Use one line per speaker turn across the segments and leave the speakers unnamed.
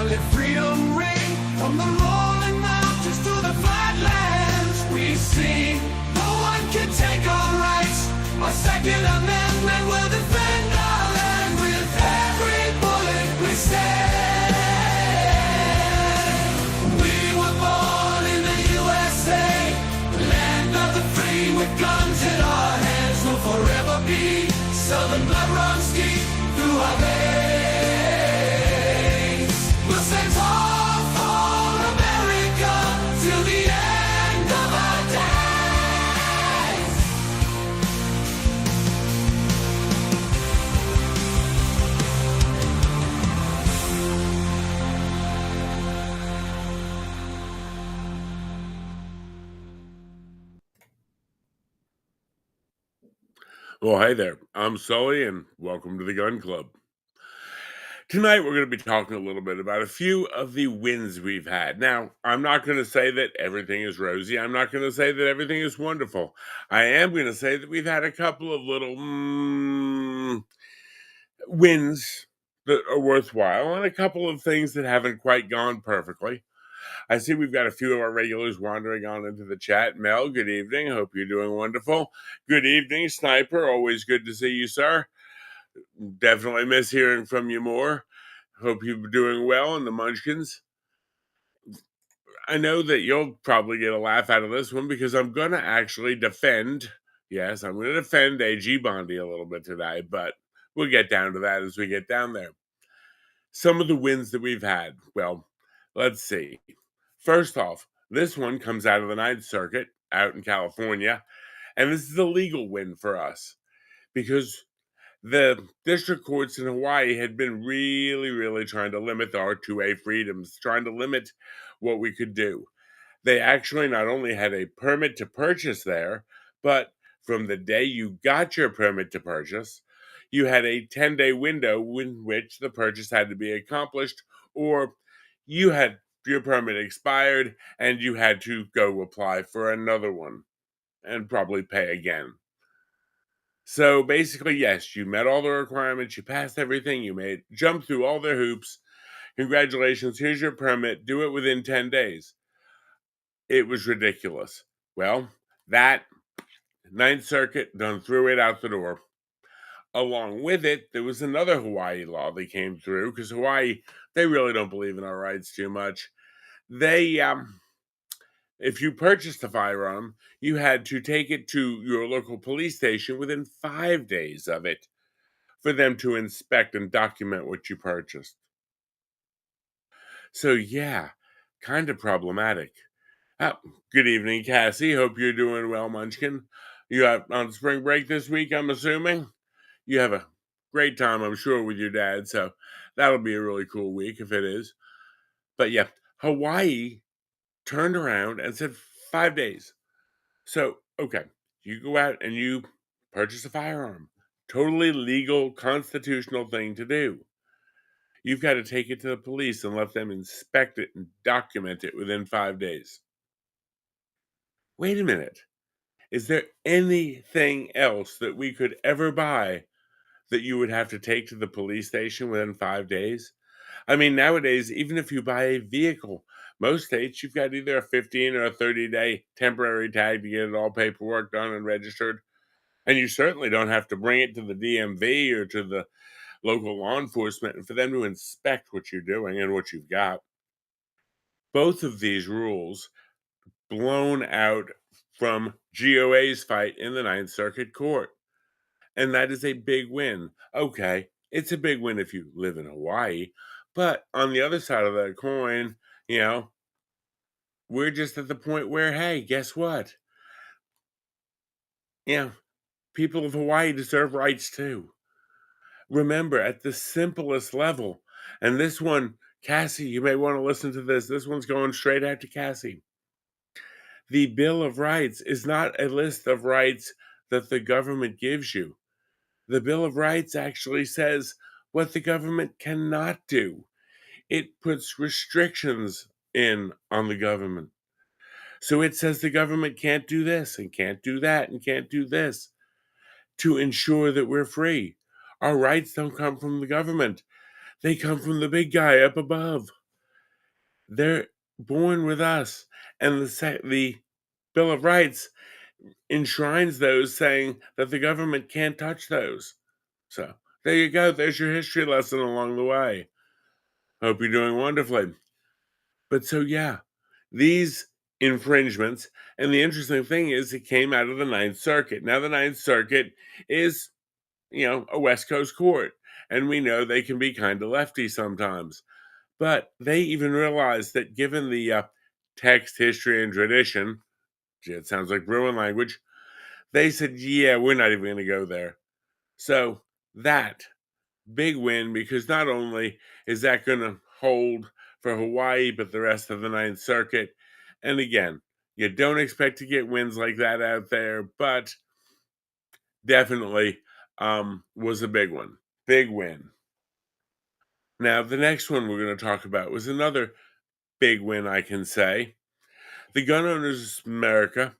let freedom ring from the rolling mountains to the flatlands. We sing, no one can take our rights. Our Second Amendment will defend our land. With every bullet we stand. We were born in the USA, the land of the free, with guns in our hands. We'll forever be Southern blood runs deep through our veins. We'll stand tall for America till the end of our days.
Well, hey there. I'm Sully, and welcome to the Gun Club. Tonight, we're going to be talking a little bit about a few of the wins we've had. Now, I'm not going to say that everything is rosy. I'm not going to say that everything is wonderful. I am going to say that we've had a couple of little wins that are worthwhile and a couple of things that haven't quite gone perfectly. I see we've got a few of our regulars wandering on into the chat. Mel, good evening. Hope you're doing wonderful. Good evening, Sniper. Always good to see you, sir. Definitely miss hearing from you more. Hope you're doing well in the Munchkins. I know that you'll probably get a laugh out of this one because I'm going to actually defend, yes, I'm going to defend AG Bondi a little bit today, but we'll get down to that as we get down there. Some of the wins that we've had, well, let's see. First off, this one comes out of the Ninth Circuit out in California, and this is a legal win for us because the district courts in Hawaii had been really trying to limit our 2A freedoms, trying to limit what we could do. They actually not only had a permit to purchase there, but from the day you got your permit to purchase, you had a 10-day window in which the purchase had to be accomplished, or you had your permit expired and you had to go apply for another one and probably pay again. So basically, yes, you met all the requirements, you passed everything, you jumped through all their hoops. Congratulations, here's your permit, do it within 10 days. It was ridiculous. Well, that Ninth Circuit done threw it out the door. Along with it, there was another Hawaii law that came through because Hawaii, they really don't believe in our rights too much. They, if you purchased a firearm, you had to take it to your local police station within 5 days of it for them to inspect and document what you purchased. So yeah, kind of problematic. Good evening, Cassie. Hope you're doing well, Munchkin. You out on spring break this week, I'm assuming? You have a great time, I'm sure, with your dad, so that'll be a really cool week if it is. But yeah, Hawaii turned around and said 5 days. So, okay, you go out and you purchase a firearm. Totally legal, constitutional thing to do. You've got to take it to the police and let them inspect it and document it within 5 days. Wait a minute. Is there anything else that we could ever buy that you would have to take to the police station within 5 days? I mean, nowadays, even if you buy a vehicle, most states you've got either a 15 or a 30-day temporary tag to get it all paperwork done and registered. And you certainly don't have to bring it to the DMV or to the local law enforcement for them to inspect what you're doing and what you've got. Both of these rules blown out from GOA's fight in the Ninth Circuit Court. And that is a big win. Okay, it's a big win if you live in Hawaii, but on the other side of that coin, we're just at the point where, hey, guess what? People of Hawaii deserve rights too. Remember, at the simplest level, and this one, Cassie, you may want to listen to this. This one's going straight out to Cassie. The Bill of Rights is not a list of rights that the government gives you. The Bill of Rights actually says what the government cannot do. It puts restrictions in on the government. So it says the government can't do this and can't do that and can't do this to ensure that we're free. Our rights don't come from the government. They come from the big guy up above. They're born with us, and the Bill of Rights enshrines those, saying that the government can't touch those. So there you go. There's your history lesson along the way. Hope you're doing wonderfully. But so, yeah, these infringements, and the interesting thing is it came out of the Ninth Circuit. Now, the Ninth Circuit is, a West Coast court, and we know they can be kind of lefty sometimes. But they even realized that given the text, history, and tradition, gee, it sounds like Bruin language, they said, yeah, we're not even going to go there. So that big win, because not only is that going to hold for Hawaii, but the rest of the Ninth Circuit. And again, you don't expect to get wins like that out there, but definitely was a big one. Big win. Now, the next one we're going to talk about was another big win, I can say. The Gun Owners of America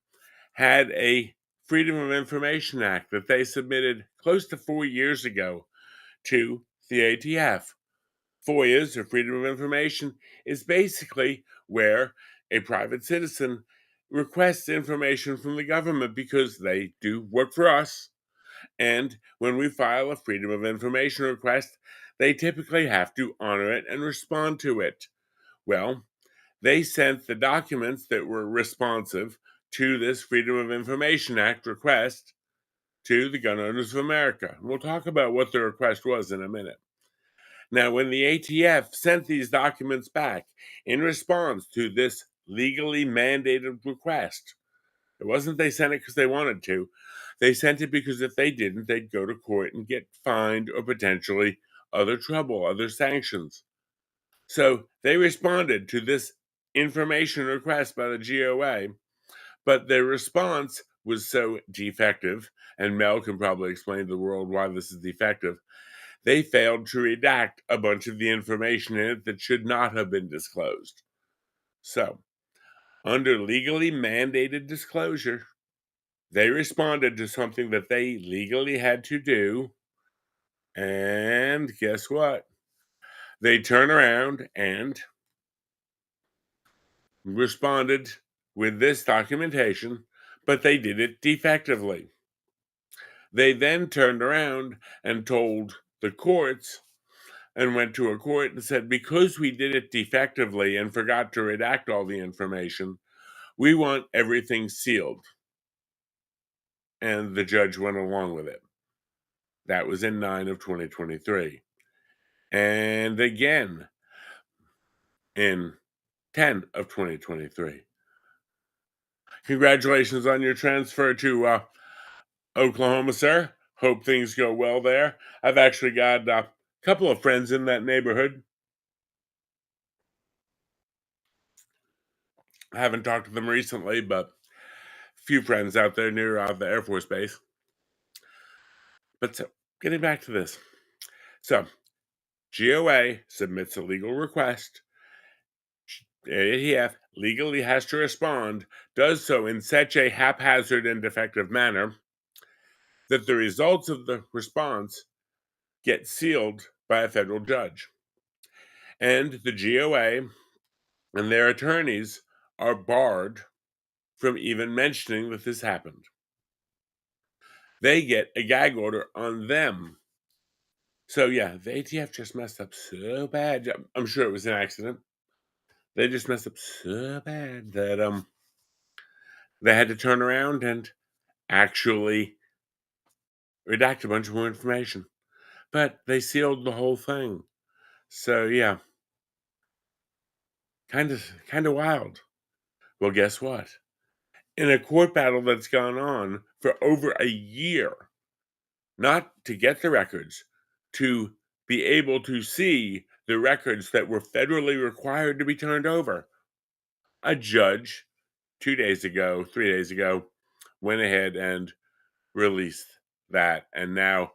had a Freedom of Information Act that they submitted close to 4 years ago to the ATF. FOIAs, or Freedom of Information, is basically where a private citizen requests information from the government because they do work for us. And when we file a Freedom of Information request, they typically have to honor it and respond to it. Well, they sent the documents that were responsive to this Freedom of Information Act request to the Gun Owners of America. We'll talk about what the request was in a minute. Now, when the ATF sent these documents back in response to this legally mandated request, it wasn't they sent it because they wanted to. They sent it because if they didn't, they'd go to court and get fined or potentially other trouble, other sanctions. So they responded to this information request by the GOA, but their response was so defective, and Mel can probably explain to the world why this is defective. They failed to redact a bunch of the information in it that should not have been disclosed. So, under legally mandated disclosure, they responded to something that they legally had to do. And guess what? They turn around and responded with this documentation, but they did it defectively. They then turned around and told the courts and went to a court and said, because we did it defectively and forgot to redact all the information, we want everything sealed. And the judge went along with it. That was in 9 of 2023. And again in 10 of 2023. Congratulations on your transfer to Oklahoma, sir. Hope things go well there. I've actually got a couple of friends in that neighborhood. I haven't talked to them recently, but a few friends out there near the Air Force Base. But so, getting back to this. So, GOA submits a legal request. ATF legally has to respond, does so in such a haphazard and defective manner that the results of the response get sealed by a federal judge. And the GOA and their attorneys are barred from even mentioning that this happened. They get a gag order on them. So yeah, the ATF just messed up so bad. I'm sure it was an accident. They just messed up so bad that they had to turn around and actually redact a bunch more information. But they sealed the whole thing. So yeah. Kind of wild. Well, guess what? In a court battle that's gone on for over a year, not to get the records, to be able to see the records that were federally required to be turned over. A judge 3 days ago, went ahead and released that. And now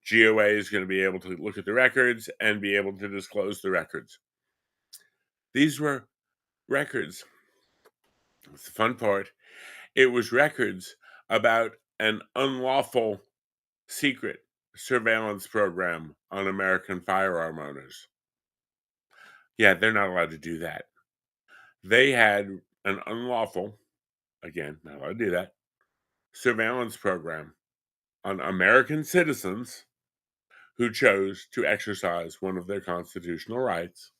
GOA is going to be able to look at the records and be able to disclose the records. These were records. It's the fun part. It was records about an unlawful secret surveillance program on American firearm owners. Yeah, they're not allowed to do that. They had an unlawful, again, not allowed to do that, surveillance program on American citizens who chose to exercise one of their constitutional rights.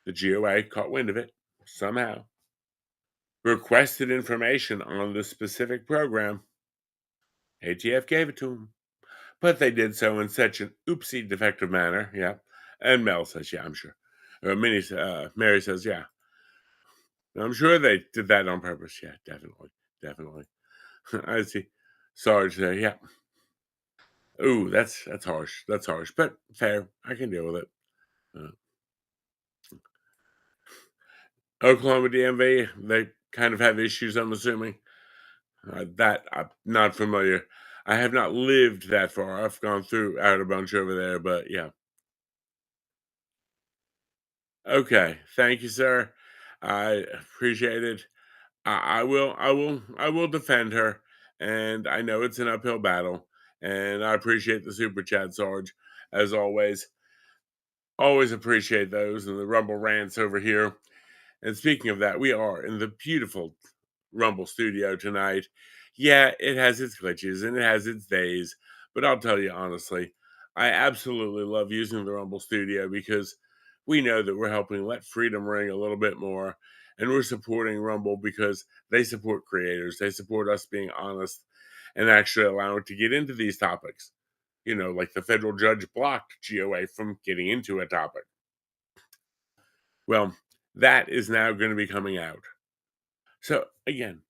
The GOA caught wind of it somehow, requested information on the specific program. ATF gave it to them, but they did so in such an oopsie defective manner. Yeah. And Mel says, yeah, I'm sure. Mary says, yeah, I'm sure they did that on purpose. Yeah, definitely. Definitely. I see. Sarge say, yeah. Ooh, that's harsh. That's harsh, but fair. I can deal with it. Uh, Oklahoma DMV, they kind of have issues, I'm assuming. That I'm not familiar. I have not lived that far. I've gone through out a bunch over there, but yeah. Okay, thank you, sir. I appreciate it. I will defend her, and I know it's an uphill battle. And I appreciate the super chat, Sarge, as always. Always appreciate those and the Rumble rants over here. And speaking of that, we are in the beautiful Rumble studio tonight. Yeah, it has its glitches and it has its days, but I'll tell you honestly, I absolutely love using the Rumble studio because we know that we're helping let freedom ring a little bit more. And we're supporting Rumble because they support creators, they support us being honest and actually allowing to get into these topics. You know, like the federal judge blocked GOA from getting into a topic. Well, that is now going to be coming out. So, again,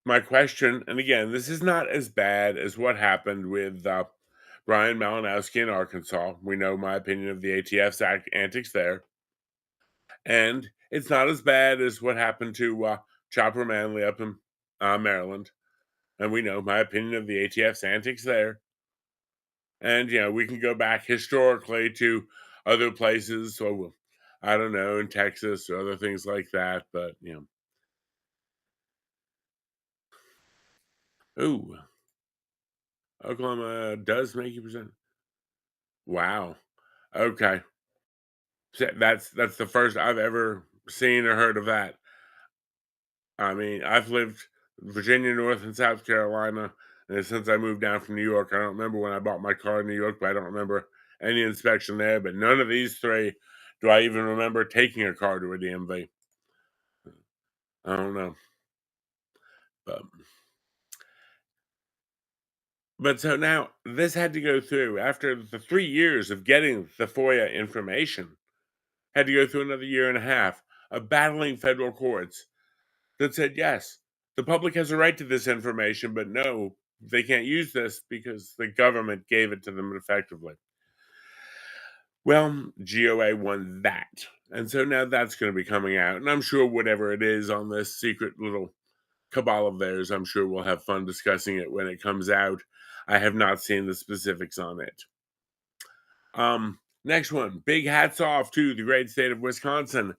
my question, and again, this is not as bad as what happened with Brian Malinowski in Arkansas. We know my opinion of the ATF's antics there. And it's not as bad as what happened to Chopper Manley up in Maryland. And we know my opinion of the ATF's antics there. And, you know, we can go back historically to other places. So, I don't know, in Texas or other things like that. But, you know. Ooh, Oklahoma does make you present. Wow. Okay. That's the first I've ever seen or heard of that. I mean, I've lived Virginia, North and South Carolina, and since I moved down from New York, I don't remember when I bought my car in New York, but I don't remember any inspection there. But none of these three do I even remember taking a car to a DMV. I don't know. But so now this had to go through after the 3 years of getting the FOIA information, had to go through another year and a half of battling federal courts that said, yes, the public has a right to this information, but no, they can't use this because the government gave it to them effectively. Well, GOA won that. And so now that's going to be coming out. And I'm sure whatever it is on this secret little cabal of theirs, I'm sure we'll have fun discussing it when it comes out. I have not seen the specifics on it. Next one, big hats off to the great state of Wisconsin.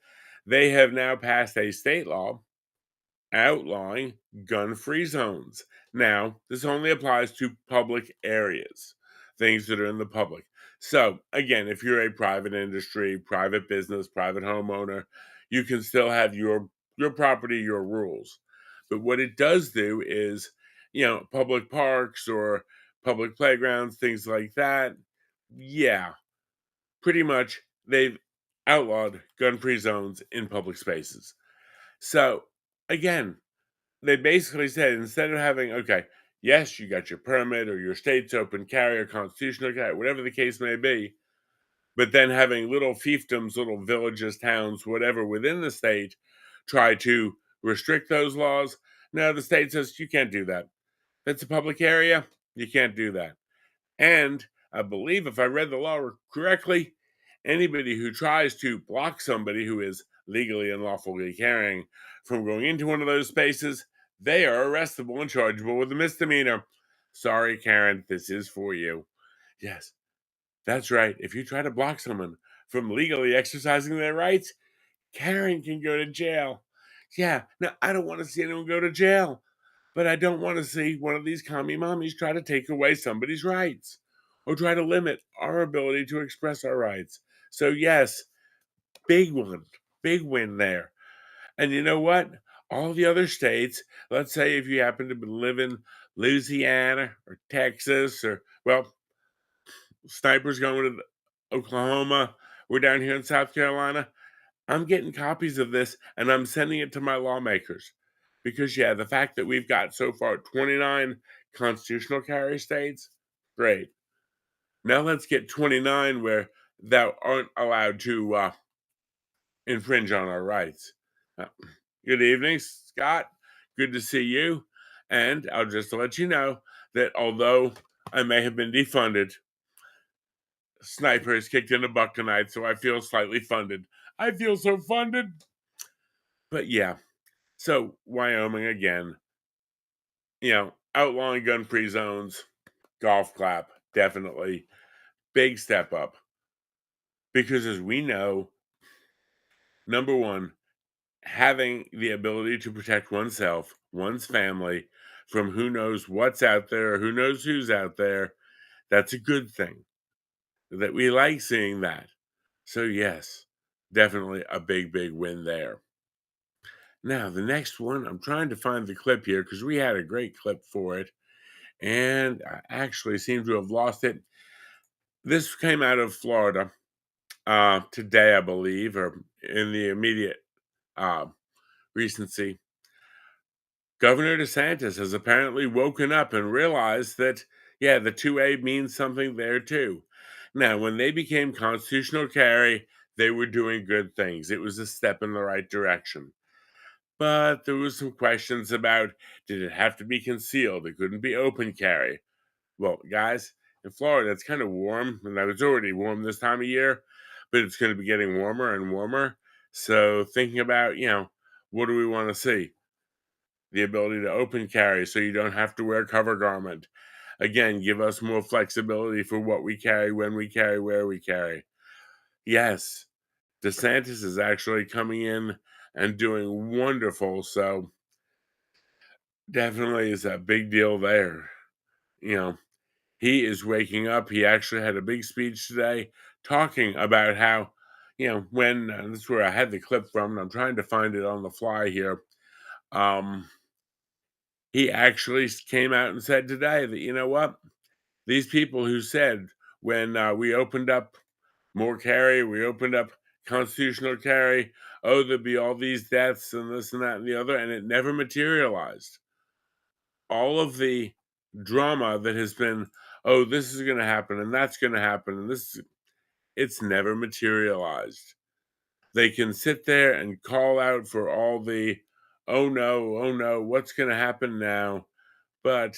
They have now passed a state law outlawing gun-free zones. Now, this only applies to public areas, things that are in the public. So, again, if you're a private industry, private business, private homeowner, you can still have your property, your rules. But what it does do is, you know, public parks or public playgrounds, things like that. Yeah, pretty much they've outlawed gun-free zones in public spaces. So, again, they basically said instead of having, okay, yes, you got your permit or your state's open carry or constitutional carry, whatever the case may be, but then having little fiefdoms, little villages, towns, whatever within the state try to restrict those laws. Now the state says you can't do that. If it's a public area, you can't do that. And I believe if I read the law correctly, anybody who tries to block somebody who is legally and lawfully carrying from going into one of those spaces, they are arrestable and chargeable with a misdemeanor. Sorry, Karen, this is for you. Yes, that's right. If you try to block someone from legally exercising their rights, Karen can go to jail. Yeah, now I don't want to see anyone go to jail, but I don't want to see one of these commie mommies try to take away somebody's rights or try to limit our ability to express our rights. So, yes, big one. Big win there. And you know what? All the other states, let's say if you happen to live in Louisiana or Texas or, well, Sniper's going to Oklahoma. We're down here in South Carolina. I'm getting copies of this and I'm sending it to my lawmakers because, yeah, the fact that we've got so far 29 constitutional carry states, great. Now let's get 29 where that aren't allowed to infringe on our rights. Uh, Good evening, Scott. Good to see you. And I'll just let you know that although I may have been defunded, Sniper has kicked in a buck tonight, so I feel slightly funded. I feel so funded. But yeah, so Wyoming again, outlawing gun-free zones, golf clap, definitely. Big step up. Because as we know, number one, having the ability to protect oneself, one's family from who knows what's out there, who knows who's out there, that's a good thing. That we like seeing that. So, yes, definitely a big, big win there. Now, the next one, I'm trying to find the clip here because we had a great clip for it, and I actually seem to have lost it. This came out of Florida today, I believe, or in the immediate uh, recency. Governor DeSantis has apparently woken up and realized that, yeah, the 2A means something there too. Now, when they became constitutional carry, they were doing good things. It was a step in the right direction. But there was some questions about, did it have to be concealed? It couldn't be open carry. Well, guys, in Florida, it's kind of warm, and it's already warm this time of year, but it's going to be getting warmer and warmer. So thinking about, what do we want to see? The ability to open carry so you don't have to wear cover garment. Again, give us more flexibility for what we carry, when we carry, where we carry. Yes, DeSantis is actually coming in and doing wonderful. So definitely is a big deal there. He is waking up. He actually had a big speech today talking about how, when this is where I had the clip from, and I'm trying to find it on the fly here. He actually came out and said today that, you know what? These people who said when we opened up more carry, we opened up constitutional carry, oh, there'd be all these deaths and this and that and the other, and it never materialized. All of the drama that has been, oh, this is going to happen and that's going to happen, and it's never materialized. They can sit there and call out for all the, oh no, what's going to happen now? But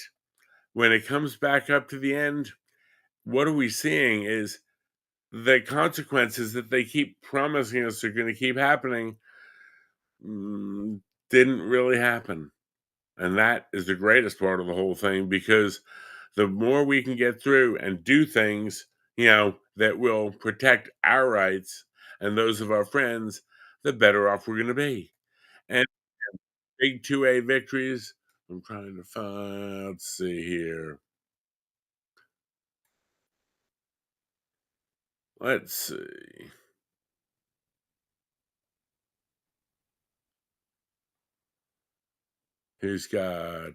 when it comes back up to the end, what are we seeing is the consequences that they keep promising us are going to keep happening didn't really happen. And that is the greatest part of the whole thing, because the more we can get through and do things, that will protect our rights and those of our friends, the better off we're going to be. And big 2A victories. I'm trying to find, let's see here. Let's see. He's got,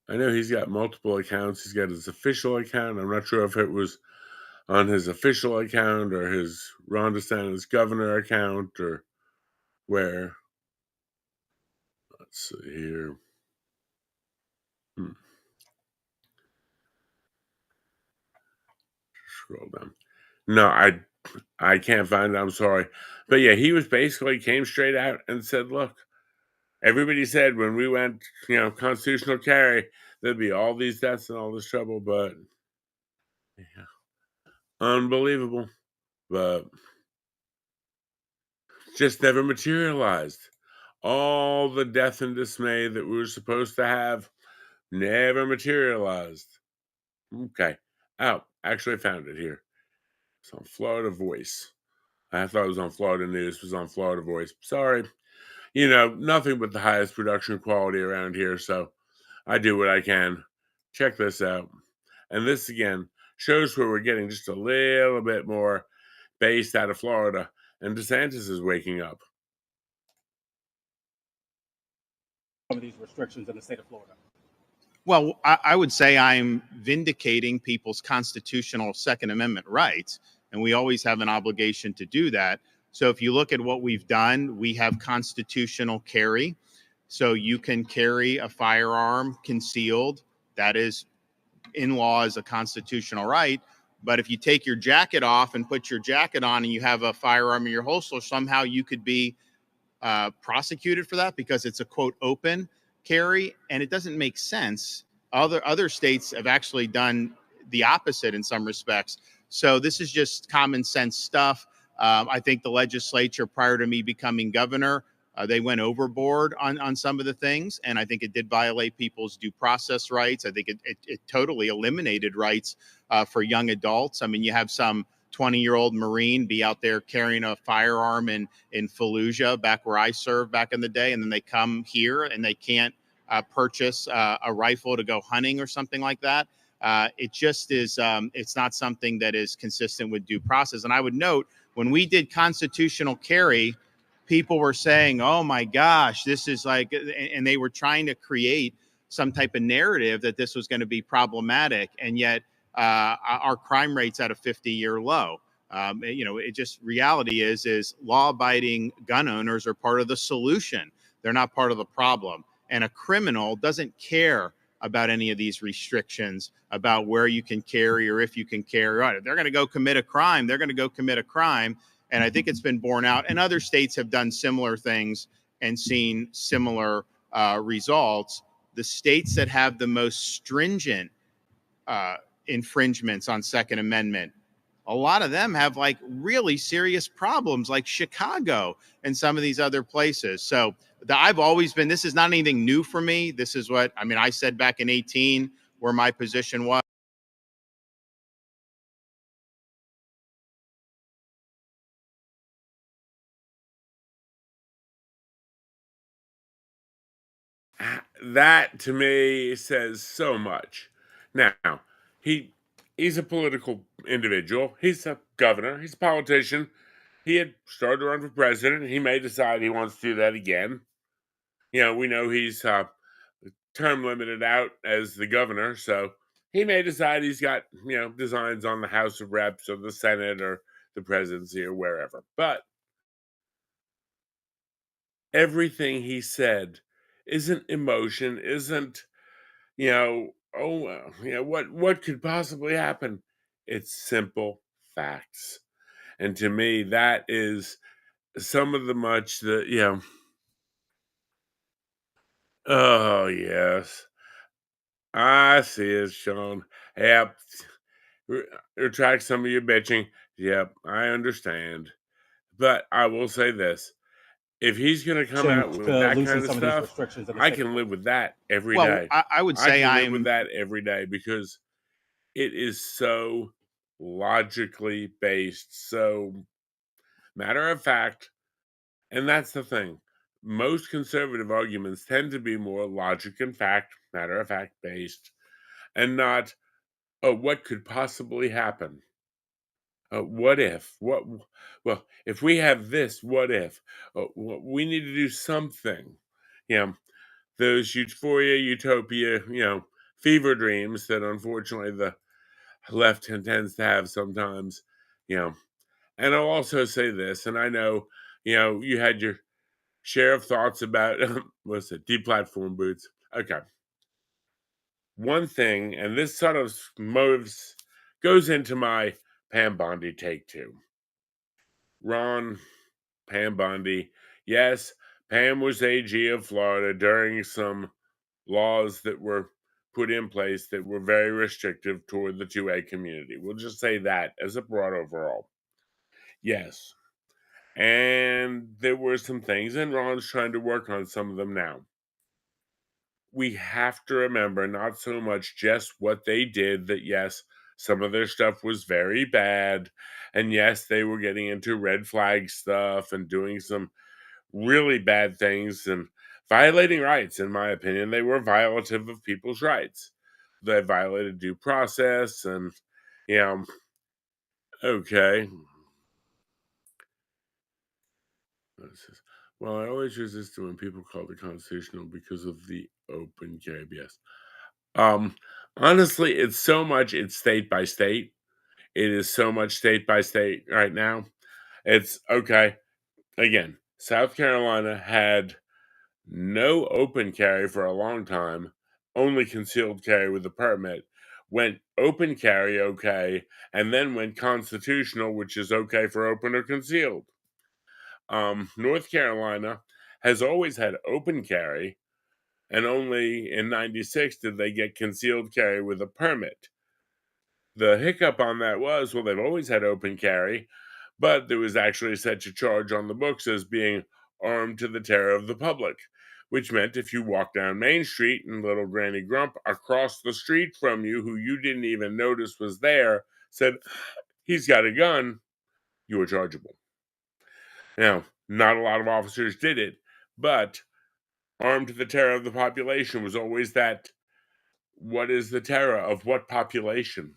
I know he's got multiple accounts. He's got his official account. I'm not sure if it was on his official account or his Ron DeSantis governor account or where. Let's see here. Scroll down. No, I can't find it. I'm sorry. But yeah, he was basically came straight out and said, look, everybody said when we went, constitutional carry, there'd be all these deaths and all this trouble, but yeah, unbelievable. But just never materialized. All the death and dismay that we were supposed to have never materialized. Okay. Oh, actually found it here. It's on Florida Voice. I thought it was on Florida News. It was on Florida Voice. Sorry. Nothing but the highest production quality around here, so I do what I can. Check this out. And this, again, shows where we're getting just a little bit more based out of Florida. and DeSantis is waking up.
Some of these restrictions in the state of Florida?
Well, I would say I'm vindicating people's constitutional Second Amendment rights, and we always have an obligation to do that. So if you look at what we've done, we have constitutional carry. So you can carry a firearm concealed. That is, in law, is a constitutional right. But if you take your jacket off and put your jacket on and you have a firearm in your holster, somehow you could be prosecuted for that because it's a quote open carry, and it doesn't make sense. Other states have actually done the opposite in some respects. So this is just common sense stuff. I think the legislature, prior to me becoming governor, they went overboard on some of the things, and I think it did violate people's due process rights. I think it totally eliminated rights for young adults. I mean, you have some 20-year-old Marine be out there carrying a firearm in Fallujah, back where I served back in the day, and then they come here and they can't purchase a rifle to go hunting or something like that. It just is, it's not something that is consistent with due process. And I would note, when we did constitutional carry, people were saying, oh my gosh, this is like, and they were trying to create some type of narrative that this was going to be problematic. And yet our crime rate's at a 50-year low. It just, reality is law-abiding gun owners are part of the solution. They're not part of the problem. And a criminal doesn't care about any of these restrictions about where you can carry or if you can carry. Right. They're going to go commit a crime. They're going to go commit a crime. And I think it's been borne out. And other states have done similar things and seen similar results. The states that have the most stringent infringements on Second Amendment, a lot of them have like really serious problems, like Chicago and some of these other places. So I've always been, this is not anything new for me. This is what, I mean, I said back in 18 where my position was.
That to me says so much. Now, he's a political individual. He's a governor. He's a politician. He had started to run for president. He may decide he wants to do that again. We know he's term limited out as the governor, so he may decide he's got designs on the House of Reps or the Senate or the presidency or wherever. But everything he said isn't emotion, isn't what could possibly happen. It's simple facts. And to me, that is some of the much that oh yes, I see it, Sean. Yep. Retract some of your bitching. Yep, I understand. But I will say this. If he's going to come out with that kind of stuff, I can live with that every day.
I would say
I can live with that every day because it is so logically based, so matter of fact. And that's the thing. Most conservative arguments tend to be more logic and fact, matter of fact based, and not, oh, what could possibly happen? What if? Well, if we have this, what if? We need to do something. Those euphoria, utopia, fever dreams that unfortunately the left tends to have sometimes. And I'll also say this, and I know, you had your share of thoughts about what's it, deplatform boots. Okay. One thing, and this sort of goes into my Pam Bondi take two. Ron, Pam Bondi. Yes, Pam was AG of Florida during some laws that were put in place that were very restrictive toward the 2A community. We'll just say that as a broad overall. Yes. And there were some things, and Ron's trying to work on some of them now. We have to remember not so much just what they did, that yes, some of their stuff was very bad, and yes, they were getting into red flag stuff and doing some really bad things and violating rights. In my opinion, they were violative of people's rights. They violated due process, and okay. This is, well, I always resist it when people call it constitutional because of the open carry BS. Um, Honestly, it's state by state. It is so much state by state right now. It's okay. Again, South Carolina had no open carry for a long time, only concealed carry with a permit. Went open carry okay, and then went constitutional, which is okay for open or concealed. North Carolina has always had open carry, and only in 96 did they get concealed carry with a permit. The hiccup on that was, well, they've always had open carry, but there was actually such a charge on the books as being armed to the terror of the public, which meant if you walked down Main Street and little Granny Grump across the street from you, who you didn't even notice was there, said, he's got a gun, you were chargeable. Now, not a lot of officers did it, but armed to the terror of the population was always that, what is the terror of what population?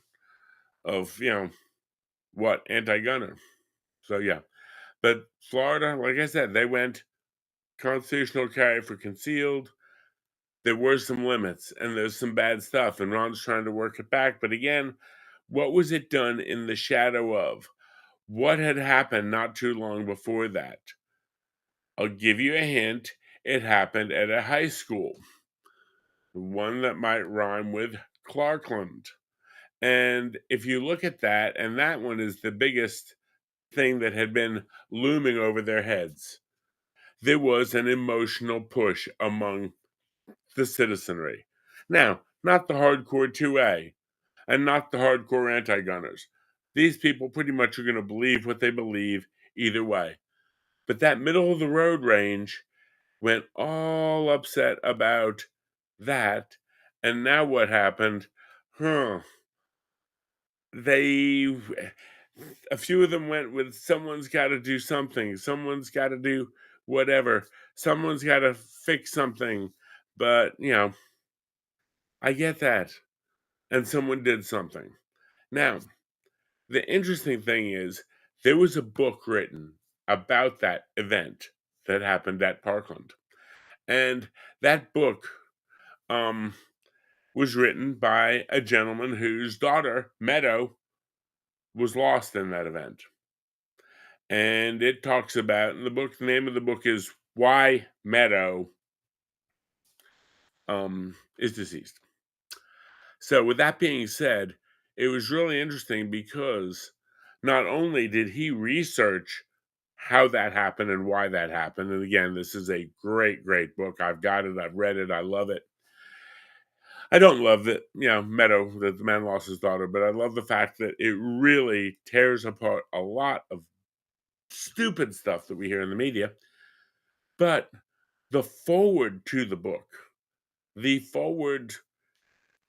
Of, what, anti-gunner. So yeah. But Florida, like I said, they went constitutional carry for concealed. There were some limits and there's some bad stuff, and Ron's trying to work it back. But again, what was it done in the shadow of? What had happened not too long before that? I'll give you a hint. It happened at a high school, one that might rhyme with Clarkland. And if you look at that, and that one is the biggest thing that had been looming over their heads, there was an emotional push among the citizenry. Now, not the hardcore 2A and not the hardcore anti gunners. These people pretty much are going to believe what they believe either way. But that middle of the road range went all upset about that. And now what happened? They, a few of them went with, someone's got to do something, someone's got to do whatever, someone's got to fix something. But, I get that. And someone did something. Now, the interesting thing is, there was a book written about that event that happened at Parkland. And that book was written by a gentleman whose daughter, Meadow, was lost in that event. And it talks about, in the book, the name of the book is Why Meadow is Deceased. So with that being said, it was really interesting because not only did he research how that happened and why that happened, and again, this is a great, great book. I've got it, I've read it, I love it. I don't love that, Meadow, that the man lost his daughter, but I love the fact that it really tears apart a lot of stupid stuff that we hear in the media. But the forward to the book, the forward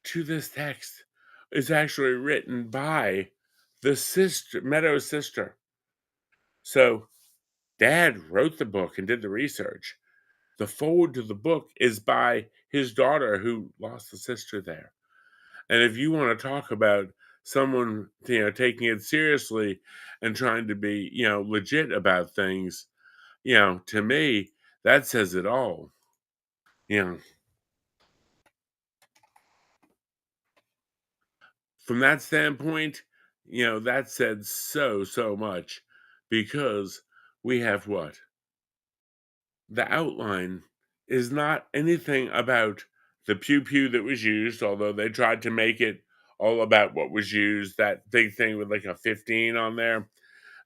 to this text, is actually written by the sister, Meadow's sister. So Dad wrote the book and did the research. The forward to the book is by his daughter who lost a sister there. And if you want to talk about someone, taking it seriously and trying to be, legit about things, to me, that says it all. From that standpoint, that said so much, because we have what? The outline is not anything about the pew pew that was used, although they tried to make it all about what was used, that big thing with like a 15 on there.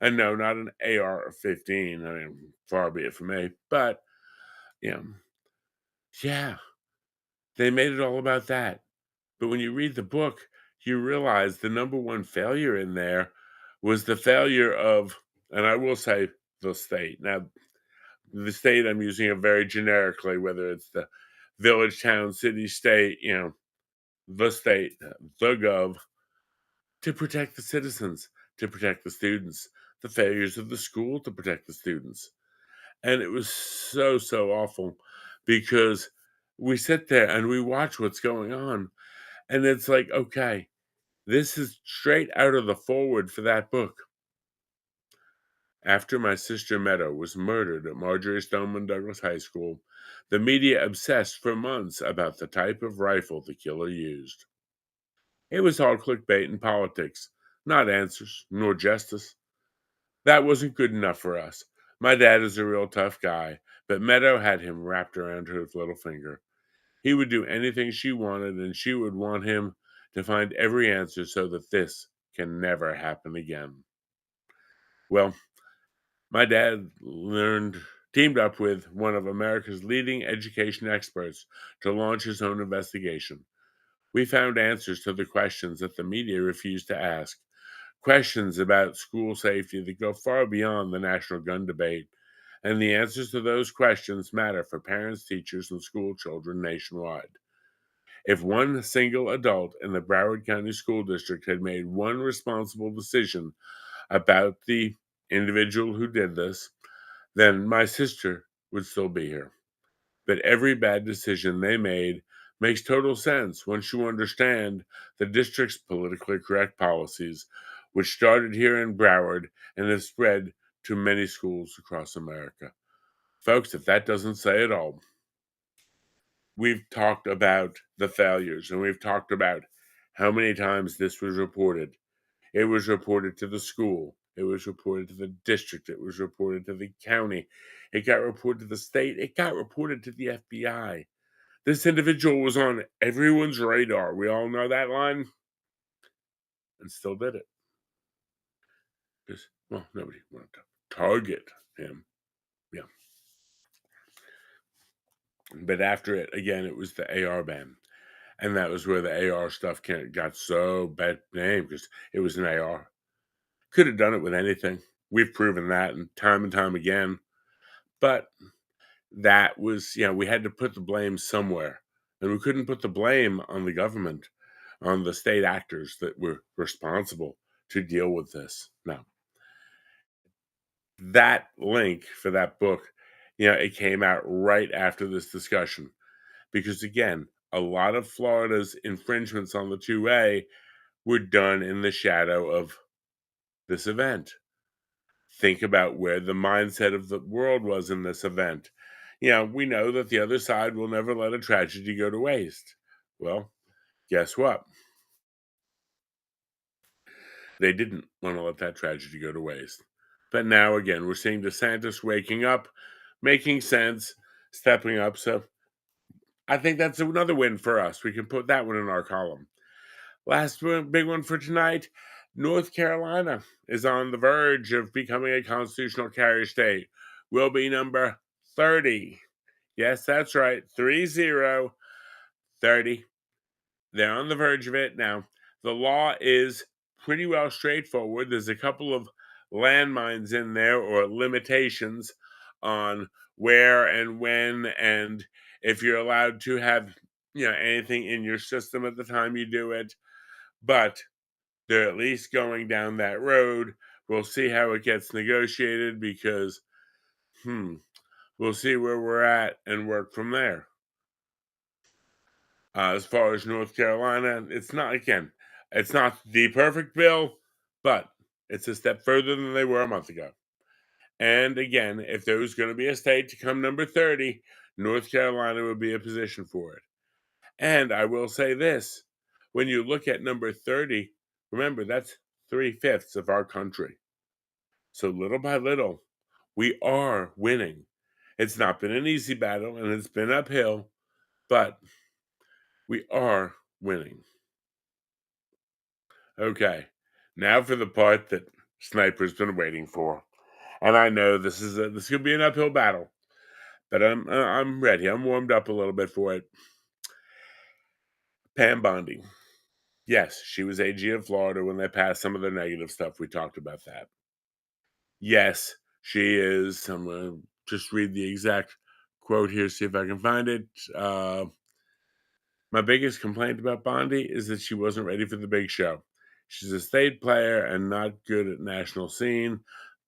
And no, not an AR-15. I mean, far be it from me. But, yeah, they made it all about that. But when you read the book, you realize the number one failure in there was the failure of, and I will say, the state. Now, the state, I'm using it very generically, whether it's the village, town, city, state, the state, the gov, to protect the citizens, to protect the students, the failures of the school to protect the students. And it was so awful, because we sit there and we watch what's going on, and it's like, okay, this is straight out of the forward for that book. After my sister Meadow was murdered at Marjorie Stoneman Douglas High School, the media obsessed for months about the type of rifle the killer used. It was all clickbait and politics, not answers nor justice. That wasn't good enough for us. My dad is a real tough guy, but Meadow had him wrapped around her little finger. He would do anything she wanted, and she would want him to find every answer so that this can never happen again. Well, my dad teamed up with one of America's leading education experts to launch his own investigation. We found answers to the questions that the media refused to ask, questions about school safety that go far beyond the national gun debate. And the answers to those questions matter for parents, teachers, and school children nationwide. If one single adult in the Broward County School District had made one responsible decision about the individual who did this, then my sister would still be here. But every bad decision they made makes total sense once you understand the district's politically correct policies, which started here in Broward and have spread to many schools across America. Folks, if that doesn't say it all, we've talked about the failures and we've talked about how many times this was reported. It was reported to the school. It was reported to the district. It was reported to the county. It got reported to the state. It got reported to the FBI. This individual was on everyone's radar. We all know that line. And still did it. Because, well, nobody wanted to target him. Yeah. But after it, again, it was the AR ban. And that was where the AR stuff got so bad name because it was an AR. Could have done it with anything. We've proven that and time again. But that was, we had to put the blame somewhere. And we couldn't put the blame on the government, on the state actors that were responsible to deal with this. Now, that link for that book, it came out right after this discussion. Because again, a lot of Florida's infringements on the 2A were done in the shadow of this event. Think about where the mindset of the world was in this event. We know that the other side will never let a tragedy go to waste. Well, guess what? They didn't want to let that tragedy go to waste. But now, again, we're seeing DeSantis waking up, making sense, stepping up. So I think that's another win for us. We can put that one in our column. Last one, big one for tonight. North Carolina is on the verge of becoming a constitutional carrier state. Will be number 30. Yes, that's right. 30. They're on the verge of it. Now, the law is pretty well straightforward. There's a couple of landmines in there or limitations on where and when and if you're allowed to have anything in your system at the time you do it. But they're at least going down that road. We'll see how it gets negotiated because we'll see where we're at and work from there. As far as North Carolina, it's not the perfect bill, but it's a step further than they were a month ago. And again, if there was going to be a state to come number 30, North Carolina would be a position for it. And I will say this, when you look at number 30, remember that's 3/5 of our country. So little by little, we are winning. It's not been an easy battle and it's been uphill, but we are winning. Okay, now for the part that Sniper's been waiting for. And I know this could be an uphill battle, but I'm ready. I'm warmed up a little bit for it. Pam Bondi. Yes, she was AG of Florida when they passed some of the negative stuff. We talked about that. Yes, she is. I'm going to just read the exact quote here, see if I can find it. My biggest complaint about Bondi is that she wasn't ready for the big show. She's a state player and not good at national scene,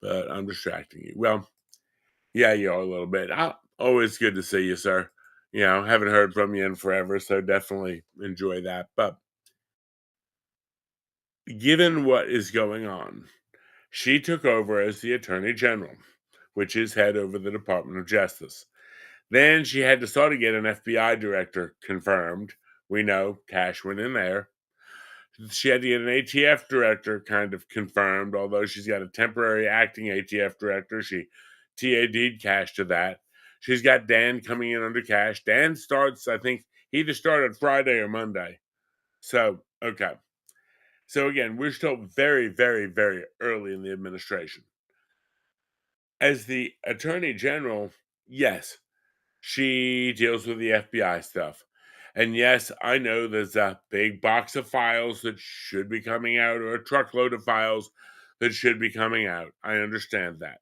but I'm distracting you. Well, yeah, you are a little bit. Always good to see you, sir. Haven't heard from you in forever, so definitely enjoy that. But given what is going on, She took over as the Attorney General, which is head over the Department of Justice. Then she had to sort of get an FBI director confirmed. We know Cash went in there. She had to get an ATF director kind of confirmed, although she's got a temporary acting ATF director. She TAD'd Cash to that. She's got Dan coming in under Cash. Dan starts, I think, he either started Friday or Monday. So, okay. So again, we're still very, very, very early in the administration. As the Attorney General, yes, she deals with the FBI stuff. And yes, I know there's a big box of files that should be coming out, or a truckload of files that should be coming out. I understand that.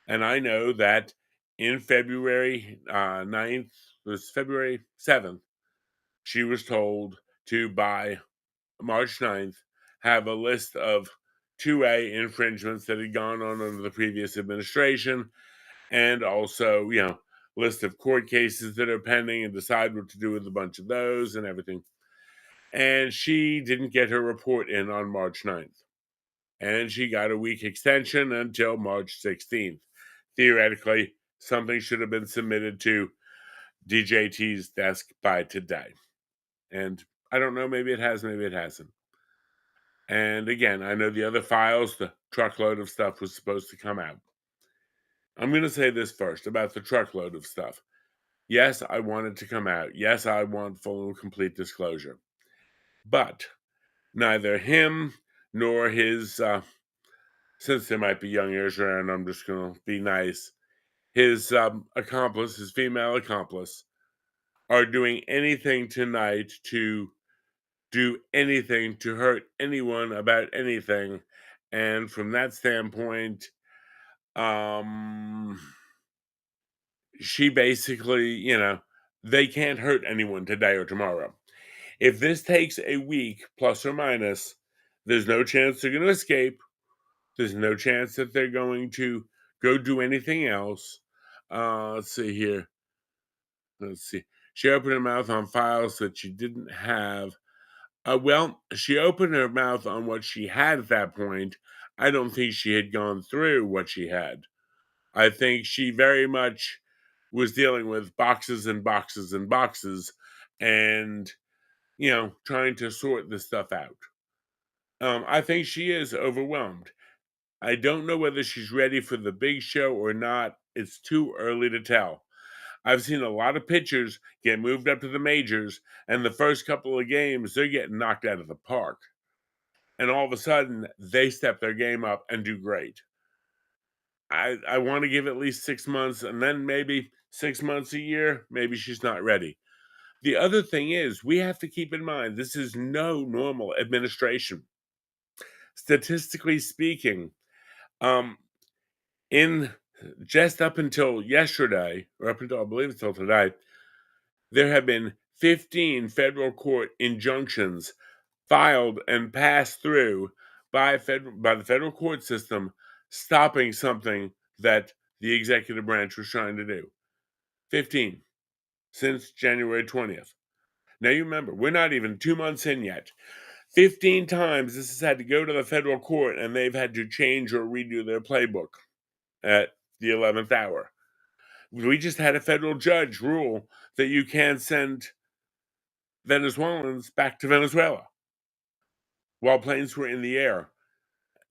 And I know that in February 9th, it was February 7th, she was told to, by March 9th, have a list of 2A infringements that had gone on under the previous administration, and also, list of court cases that are pending, and decide what to do with a bunch of those and everything. And she didn't get her report in on March 9th. And she got a week extension until March 16th. Theoretically, something should have been submitted to DJT's desk by today. And I don't know, maybe it has, maybe it hasn't. And again, I know the other files, the truckload of stuff was supposed to come out. I'm going to say this first about the truckload of stuff. Yes, I want it to come out. Yes, I want full and complete disclosure. But neither him nor his, since there might be young ears around, I'm just going to be nice, his accomplice, his female accomplice, are doing anything tonight to do anything to hurt anyone about anything. And from that standpoint, she basically, they can't hurt anyone today or tomorrow. If this takes a week, plus or minus, there's no chance they're going to escape. There's no chance that they're going to go do anything else. Let's see here. Let's see. She opened her mouth on files that she didn't have. She opened her mouth on what she had at that point. I don't think she had gone through what she had. I think she very much was dealing with boxes and boxes and boxes and, trying to sort this stuff out. I think she is overwhelmed. I don't know whether she's ready for the big show or not. It's too early to tell. I've seen a lot of pitchers get moved up to the majors, and the first couple of games, they're getting knocked out of the park. And all of a sudden, they step their game up and do great. I want to give at least 6 months, and then maybe 6 months, a year, maybe she's not ready. The other thing is, we have to keep in mind, this is no normal administration. Statistically speaking, in just up until yesterday, or up until I believe until today, there have been 15 federal court injunctions filed and passed through by the federal court system, stopping something that the executive branch was trying to do. 15 since January 20th. Now you remember, we're not even 2 months in yet. 15 times this has had to go to the federal court, and they've had to change or redo their playbook at the 11th hour. We just had a federal judge rule that you can't send Venezuelans back to Venezuela while planes were in the air.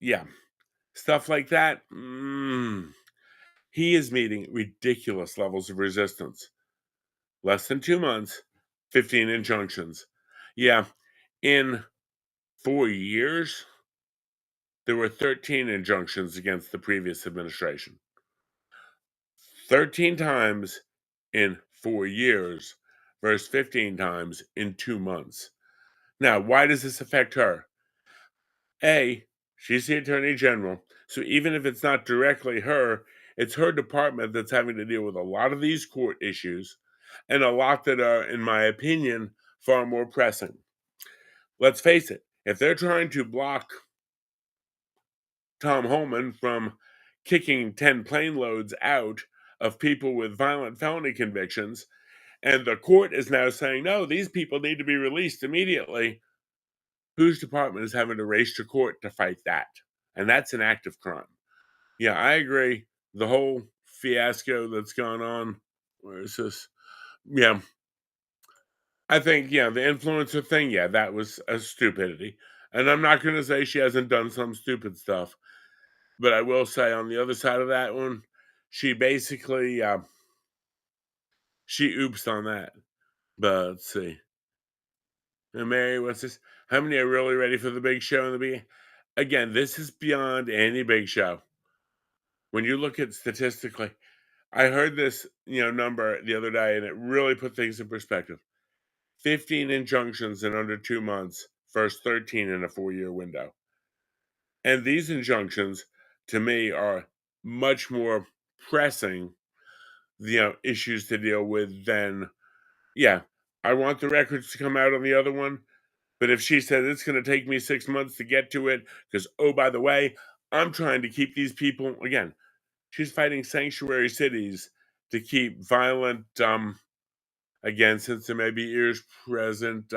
Yeah, stuff like that. He is meeting ridiculous levels of resistance. Less than 2 months, 15 injunctions. Yeah, in 4 years, there were 13 injunctions against the previous administration. 13 times in 4 years versus 15 times in 2 months. Now, why does this affect her? A, she's the Attorney General, so even if it's not directly her, it's her department that's having to deal with a lot of these court issues, and a lot that are, in my opinion, far more pressing. Let's face it, if they're trying to block Tom Homan from kicking 10 plane loads out of people with violent felony convictions, and the court is now saying, no, these people need to be released immediately, whose department is having to race to court to fight that? and that's an act of crime. Yeah, I agree. The whole fiasco that's gone on, where is this? Yeah, I think, yeah, the influencer thing, yeah, that was a stupidity. And I'm not going to say she hasn't done some stupid stuff, but I will say on the other side of that one, she basically, she oops on that. But let's see. And Mary, what's this? How many are really ready for the big show in the beginning? Again, this is beyond any big show. When you look at statistically, I heard this, number the other day, and it really put things in perspective. 15 injunctions in under 2 months, first 13 in a 4-year window. And these injunctions, to me, are much more pressing, issues to deal with than, yeah, I want the records to come out on the other one. But if she said it's going to take me 6 months to get to it, because, oh, by the way, I'm trying to keep these people, again, she's fighting sanctuary cities to keep violent, again, since there may be ears present,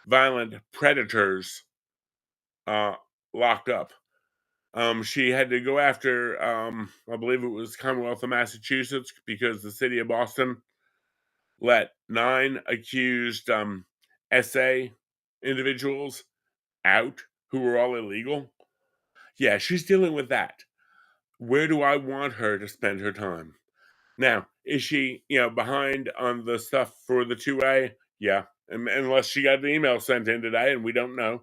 violent predators locked up. She had to go after, I believe it was Commonwealth of Massachusetts, because the city of Boston let 9 accused SA individuals out who were all illegal. Yeah, she's dealing with that. Where do I want her to spend her time? Now, is she, behind on the stuff for the 2A? Yeah, unless she got the email sent in today and we don't know.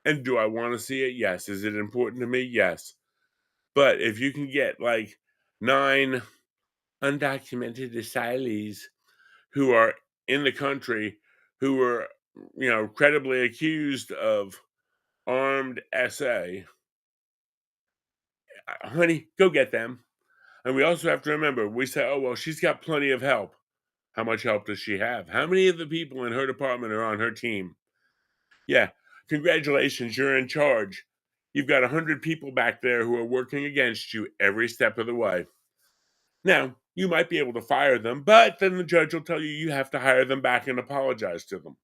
And do I want to see it? Yes. Is it important to me? Yes. But if you can get like 9 undocumented asylees who are in the country who were, credibly accused of armed SA, honey, go get them. And we also have to remember, we say, oh, well, she's got plenty of help. How much help does she have? How many of the people in her department are on her team? Yeah, congratulations, you're in charge. You've got 100 people back there who are working against you every step of the way. Now, you might be able to fire them, but then the judge will tell you you have to hire them back and apologize to them.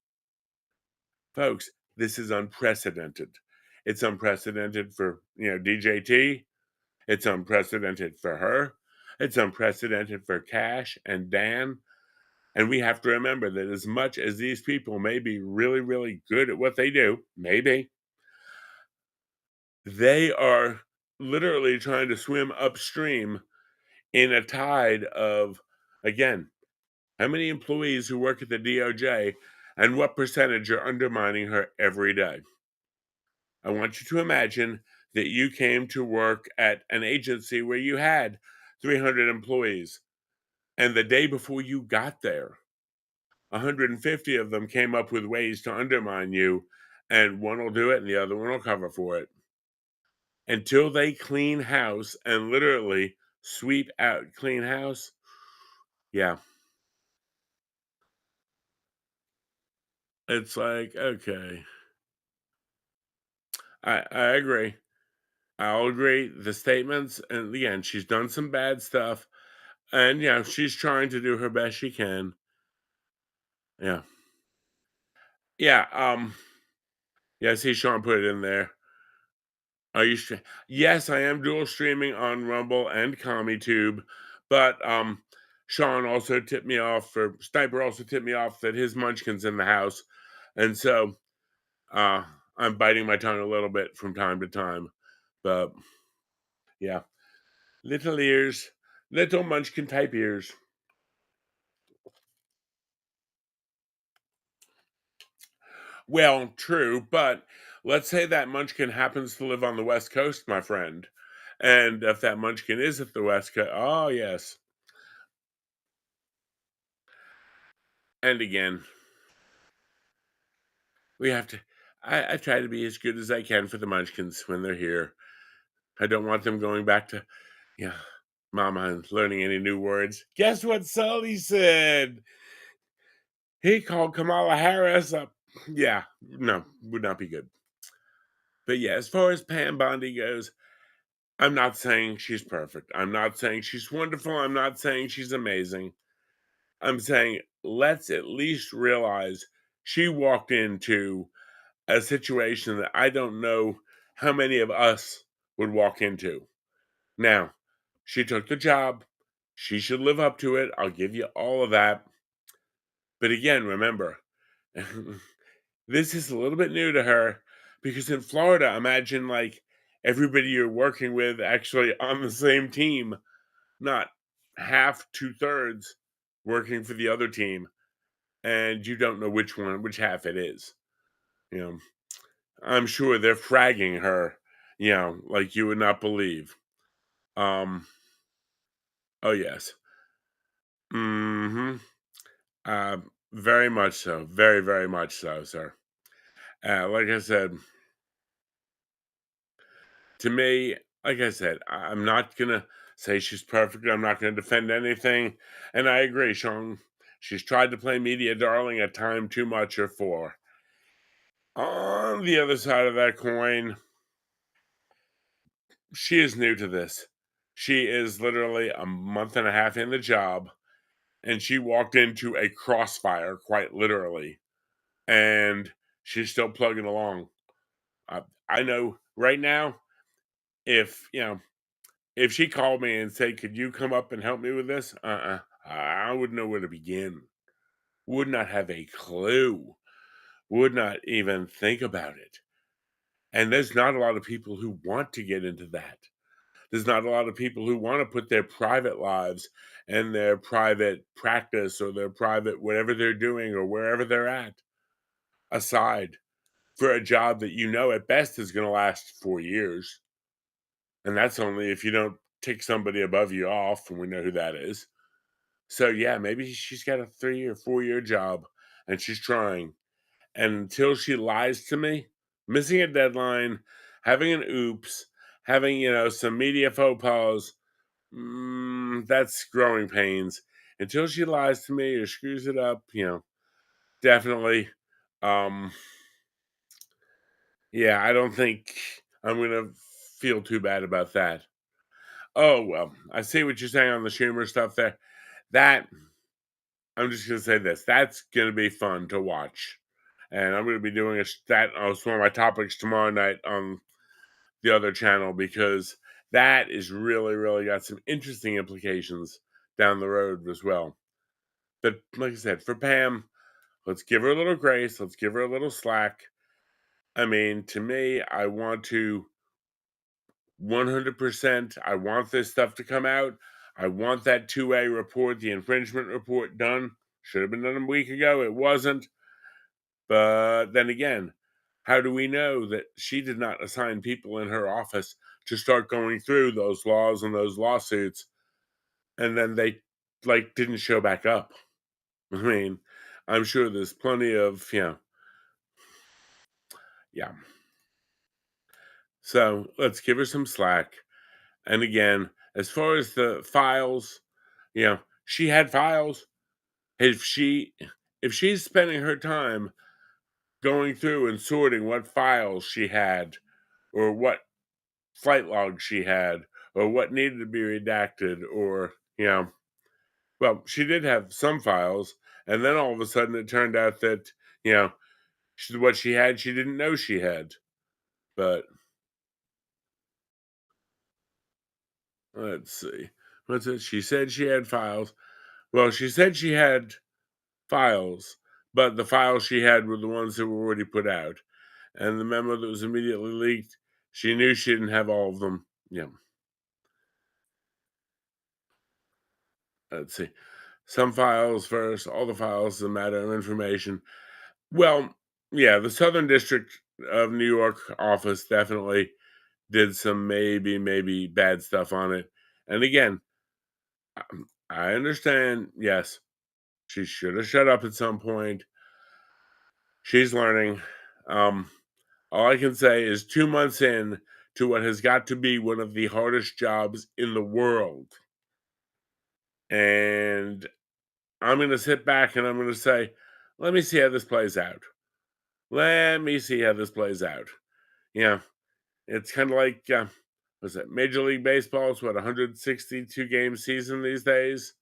Folks, this is unprecedented. It's unprecedented for, DJT. It's unprecedented for her. It's unprecedented for Cash and Dan. And we have to remember that as much as these people may be really, really good at what they do, maybe, they are literally trying to swim upstream in a tide of, again, how many employees who work at the DOJ and what percentage are undermining her every day. I want you to imagine that you came to work at an agency where you had 300 employees, and the day before you got there, 150 of them came up with ways to undermine you, and one will do it and the other one will cover for it. Until they clean house and literally sweep out, clean house, yeah. It's like, okay. I agree. I'll agree. The statements, and again, she's done some bad stuff, and she's trying to do her best she can. Yeah. Yeah. Yeah, I see Sean put it in there. Are you Yes, I am dual streaming on Rumble and CommiTube, but Sean also tipped me off, for Sniper also tipped me off that his munchkin's in the house. And so I'm biting my tongue a little bit from time to time. But yeah. Little ears, little munchkin type ears. Well, true, but let's say that munchkin happens to live on the West Coast, my friend. And if that munchkin is at the West Coast, oh, yes. And again, we have to, I try to be as good as I can for the munchkins when they're here. I don't want them going back to, Mama, and learning any new words. Guess what Sully said? He called Kamala Harris up. Yeah, no, would not be good. But yeah, as far as Pam Bondi goes, I'm not saying she's perfect. I'm not saying she's wonderful. I'm not saying she's amazing. I'm saying let's at least realize she walked into a situation that I don't know how many of us would walk into. Now, she took the job. She should live up to it. I'll give you all of that. But again, remember, this is a little bit new to her because in Florida, imagine like everybody you're working with actually on the same team, not half, 2/3 working for the other team, and you don't know which half it is. You know, I'm sure they're fragging her, like you would not believe. Um, oh yes. Mm-hmm. Very much so. Very, very much so, sir. Like I said, to me, like I said, I'm not gonna say she's perfect. I'm not gonna defend anything. And I agree, Sean. She's tried to play media darling at time too much or for. On the other side of that coin, she is new to this. She is literally a month and a half in the job, and she walked into a crossfire, quite literally, and she's still plugging along. I know right now, if if she called me and said, "Could you come up and help me with this?" I wouldn't know where to begin. Would not have a clue. Would not even think about it. And there's not a lot of people who want to get into that. There's not a lot of people who want to put their private lives and their private practice or their private whatever they're doing or wherever they're at aside for a job that at best is going to last 4 years. And that's only if you don't tick somebody above you off, and we know who that is. So yeah, maybe she's got a 3 or 4 year job and she's trying. And until she lies to me, missing a deadline, having an oops, having, some media faux pas, that's growing pains. Until she lies to me or screws it up, definitely. Um, yeah, I don't think I'm going to feel too bad about that. Oh, well, I see what you're saying on the Schumer stuff there. That, I'm just going to say this, that's going to be fun to watch. And I'm going to be doing that as one of my topics tomorrow night on the other channel because that is really, really got some interesting implications down the road as well. But like I said, for Pam, let's give her a little grace. Let's give her a little slack. I mean, to me, I want to 100%, I want this stuff to come out. I want that 2A report, the infringement report done. Should have been done a week ago. It wasn't. But then again, how do we know that she did not assign people in her office to start going through those laws and those lawsuits and then they didn't show back up? I mean, I'm sure there's plenty of, yeah. So let's give her some slack. And again, as far as the files, she had files. If she's spending her time going through and sorting what files she had or what flight logs she had or what needed to be redacted or, well, she did have some files. And then all of a sudden it turned out that, what she had, she didn't know she had. But let's see. What's it? She said she had files. Well, she said she had files, but the files she had were the ones that were already put out. And the memo that was immediately leaked, she knew she didn't have all of them. Yeah. Let's see. Some files first, all the files is a matter of information. Well, yeah, the Southern District of New York office definitely did some maybe bad stuff on it. And again, I understand, yes, she should have shut up at some point. She's learning. All I can say is 2 months in to what has got to be one of the hardest jobs in the world. And I'm going to sit back and I'm going to say, let me see how this plays out. Let me see how this plays out. It's kind of like, what's it, Major League Baseball is 162 game season these days?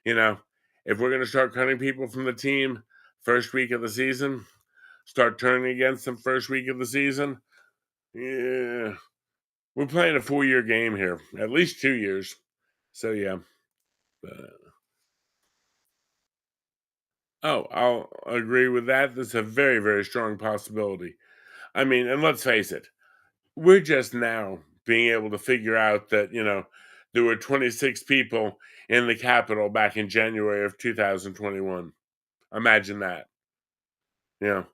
If we're going to start cutting people from the team first week of the season, start turning against them first week of the season, Yeah, we're playing a 4-year game here, at least 2 years. So yeah. Oh, I'll agree with that. That's a very, very strong possibility. I mean, and let's face it, we're just now being able to figure out that, there were 26 people in the Capitol back in January of 2021. Imagine that. You know,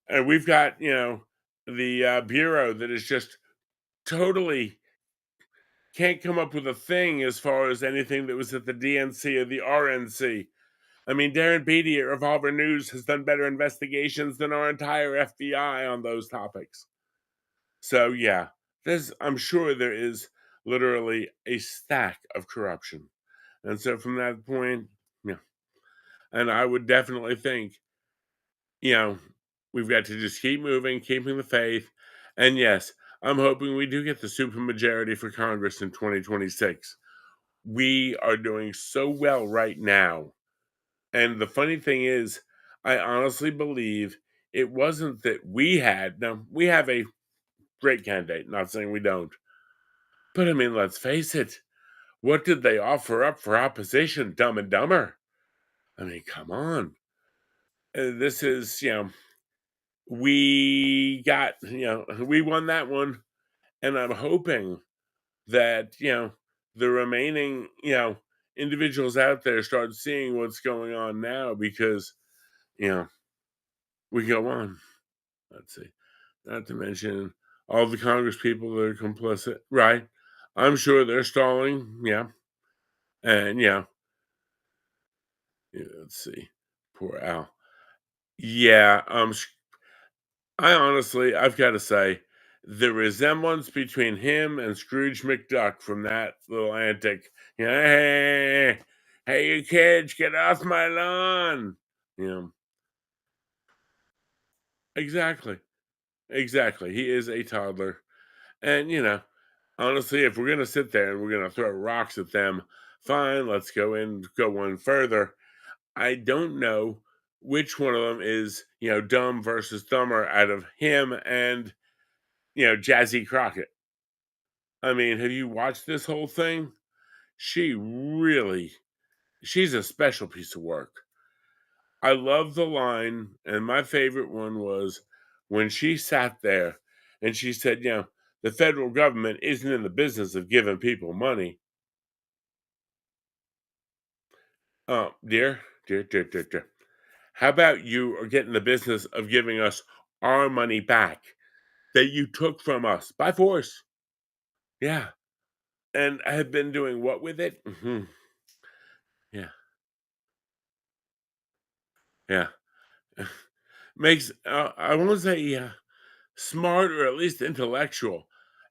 and we've got, the Bureau that is just totally can't come up with a thing as far as anything that was at the DNC or the RNC. I mean, Darren Beatty at Revolver News has done better investigations than our entire FBI on those topics. So yeah, I'm sure there is literally a stack of corruption. And so from that point, yeah. And I would definitely think, you know, we've got to just keep moving, keeping the faith. And yes, I'm hoping we do get the supermajority for Congress in 2026. We are doing so well right now. And the funny thing is, I honestly believe it wasn't that we have a great candidate, not saying we don't. But I mean, let's face it. What did they offer up for opposition? Dumb and Dumber. I mean, come on. This is, we won that one. And I'm hoping that, the remaining, individuals out there start seeing what's going on now because, we go on. Let's see. Not to mention all the Congress people that are complicit, right? I'm sure they're stalling, yeah. And let's see. Poor Al. Yeah, I've got to say, the resemblance between him and Scrooge McDuck from that little antic, hey, you kids, get off my lawn. Exactly. Exactly. He is a toddler. And, honestly, if we're going to sit there and we're going to throw rocks at them, fine, let's go one further. I don't know which one of them is, dumb versus dumber out of him and, Jazzy Crockett. I mean, have you watched this whole thing? She's a special piece of work. I love the line, and my favorite one was when she sat there and she said, the federal government isn't in the business of giving people money. Dear. How about you are getting the business of giving us our money back that you took from us by force? Yeah. And I have been doing what with it? Yeah. Yeah. Makes, I won't say smart or at least intellectual.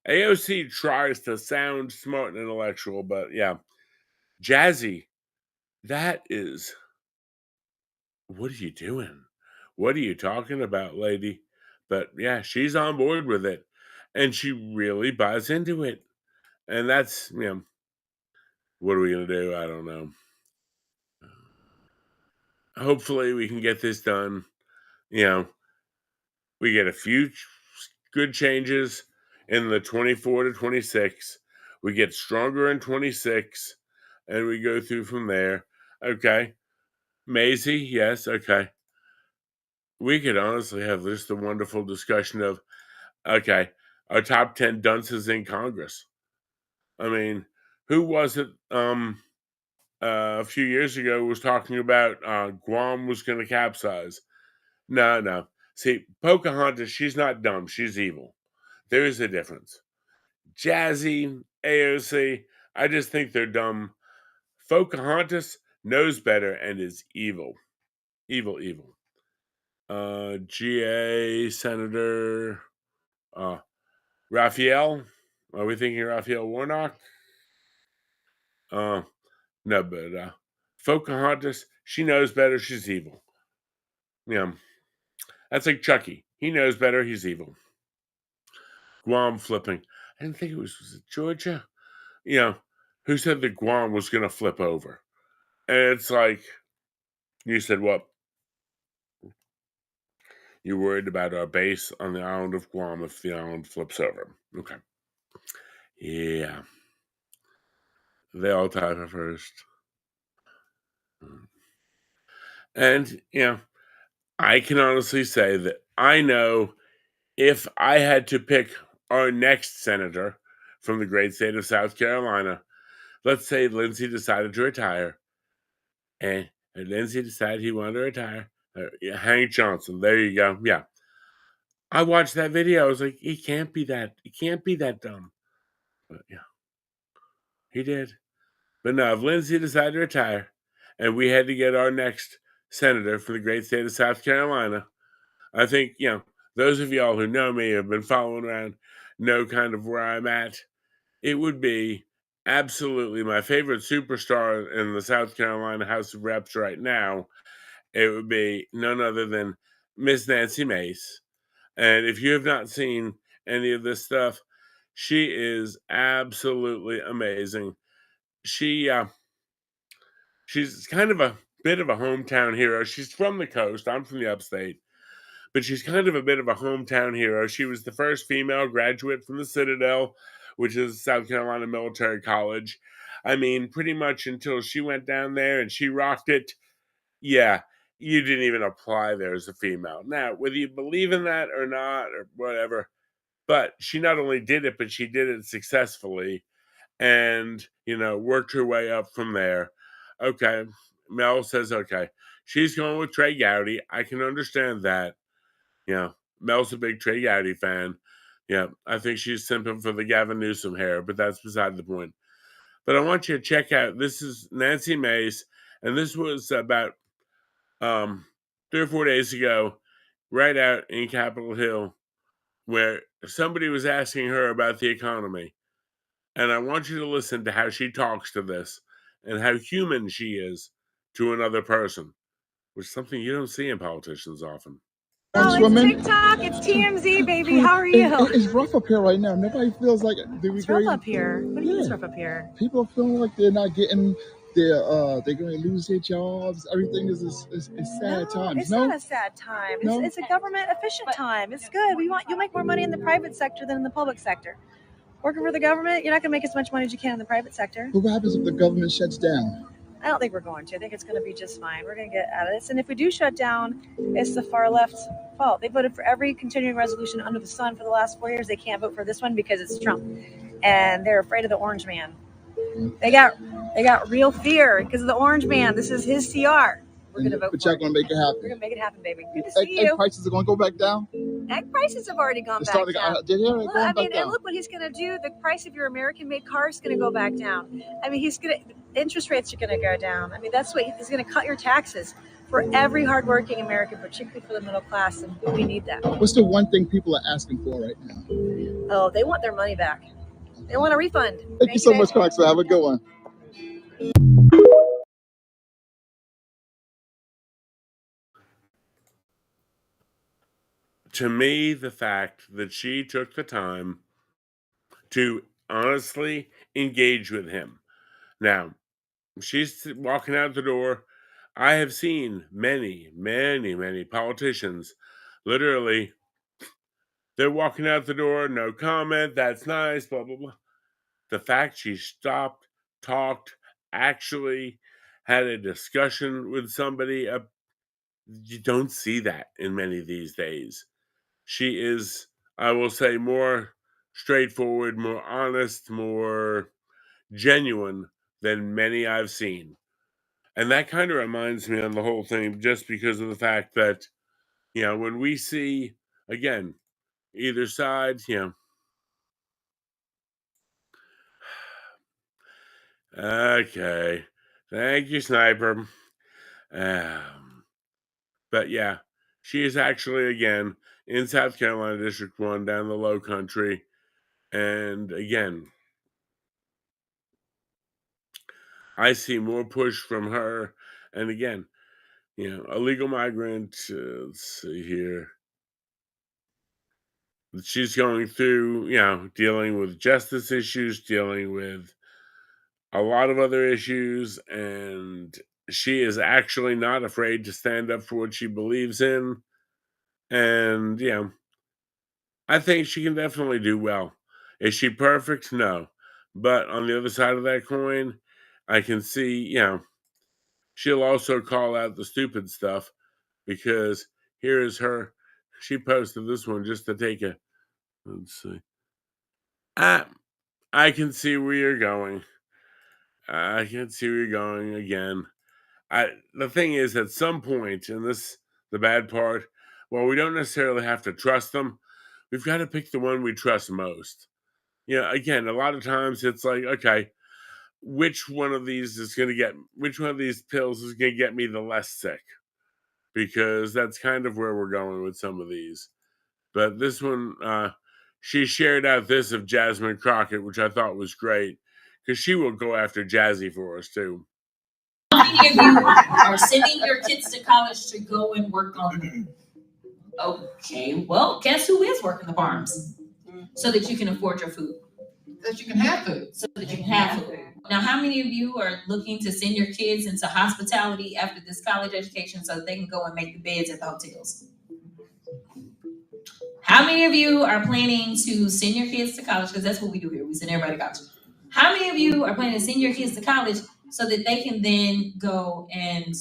AOC tries to sound smart and intellectual, but yeah. Jazzy, that is, what are you doing? What are you talking about, lady? But yeah, she's on board with it. And she really buys into it. And that's, what are we going to do? I don't know. Hopefully, we can get this done. We get a few good changes in the 24 to 26. We get stronger in 26, and we go through from there. Okay. Maisie, yes, okay. We could honestly have just a wonderful discussion of, okay, our top 10 dunces in Congress. I mean, who was it a few years ago was talking about Guam was going to capsize? No. See, Pocahontas, she's not dumb. She's evil. There is a difference. Jazzy, AOC, I just think they're dumb. Pocahontas knows better and is evil. Evil. GA, Senator Raphael. Are we thinking Raphael Warnock? No, but Pocahontas, she knows better. She's evil. Yeah. That's like Chucky. He knows better. He's evil. Guam flipping. I didn't think was it Georgia? Who said that Guam was going to flip over? And it's like, you said what? You're worried about our base on the island of Guam if the island flips over. Okay. Yeah. They all type at first. And, I can honestly say that I know if I had to pick our next senator from the great state of South Carolina, let's say Lindsey decided to retire, and Lindsey decided he wanted to retire. Yeah, Hank Johnson, there you go. Yeah. I watched that video. I was like, he can't be that dumb. But yeah, he did. But no, if Lindsey decided to retire and we had to get our next senator from the great state of South Carolina, I think, those of y'all who know me, have been following around, know kind of where I'm at. It would be absolutely my favorite superstar in the South Carolina House of Reps right now. It would be none other than Miss Nancy Mace. And if you have not seen any of this stuff, she is absolutely amazing. She's kind of a bit of a hometown hero. She's from the coast. I'm from the upstate. But she's kind of a bit of a hometown hero. She was the first female graduate from the Citadel, which is South Carolina Military College. I mean, pretty much until she went down there and she rocked it, yeah, you didn't even apply there as a female. Now, whether you believe in that or not, or whatever, but she not only did it, but she did it successfully and, worked her way up from there. Okay, Mel says, okay, she's going with Trey Gowdy. I can understand that. Mel's a big Trey Gowdy fan. Yeah, I think she's simping for the Gavin Newsom hair, but that's beside the point. But I want you to check out, this is Nancy Mace, and this was about 3 or 4 days ago, right out in Capitol Hill, where somebody was asking her about the economy. And I want you to listen to how she talks to this and how human she is to another person, which is something you don't see in politicians often.
Oh, it's TikTok, it's TMZ, baby. How are you?
It's rough up here right now. Nobody feels like
It's rough up here. What do you mean it's rough up here?
People are feeling like they're not getting their they're going to lose their jobs. Everything is sad times.
It's not a sad time. It's a government efficient time. It's good. You'll make more money in the private sector than in the public sector. Working for the government, you're not going to make as much money as you can in the private sector.
But what happens if the government shuts down?
I don't think we're going to. I think it's going to be just fine. We're going to get out of this. And if we do shut down, it's the far left's fault. They voted for every continuing resolution under the sun for the last 4 years. They can't vote for this one because it's Trump. And they're afraid of the orange man. They got real fear because of the orange man. This is his CR. We're going to vote
but
for
y'all going to make it happen.
We're going to make it happen, baby. Good to see
Egg
you.
prices are going to go back down?
Egg prices have already gone
It's
back
starting to-
down.
Did
And look what he's going to do. The price of your American-made car is going to go back down. I mean, interest rates are going to go down. I mean, that's what he's going to cut your taxes for every hardworking American, particularly for the middle class, and we need that.
What's the one thing people are asking for right now?
Oh, they want their money back. They want a refund.
Thank you so much, Cox. Have a good one.
To me, the fact that she took the time to honestly engage with him. Now, she's walking out the door. I have seen many, many, many politicians literally, they're walking out the door, no comment, that's nice, blah, blah, blah. The fact she stopped, talked, actually had a discussion with somebody, you don't see that in many these days. She is, I will say, more straightforward, more honest, more genuine than many I've seen. And that kind of reminds me on the whole thing, just because of the fact that, when we see, again, either side, okay, thank you, Sniper. But yeah, she is actually, again, in South Carolina District 1 down the low country. And again, I see more push from her. And again, a legal migrant, let's see here. She's going through, dealing with justice issues, dealing with a lot of other issues. And she is actually not afraid to stand up for what she believes in. And, I think she can definitely do well. Is she perfect? No. But on the other side of that coin, I can see, she'll also call out the stupid stuff because here is her. She posted this one just to take a, let's see. I can see where you're going. I can see where you're going again. The thing is, at some point, and this the bad part, well, we don't necessarily have to trust them. We've got to pick the one we trust most. Again, a lot of times it's like, okay, which one of these pills is going to get me the less sick? Because that's kind of where we're going with some of these. But this one, she shared out this of Jasmine Crockett, which I thought was great because she will go after Jazzy for us too.
How many of you are sending your kids to college to go and work on them? Okay, well, guess who is working the farms? So that you can afford your food.
That you can have food.
So that you can have food. Now, how many of you are looking to send your kids into hospitality after this college education so that they can go and make the beds at the hotels? How many of you are planning to send your kids to college? Because that's what we do here. We send everybody to college. How many of you are planning to send your kids to college so that they can then go and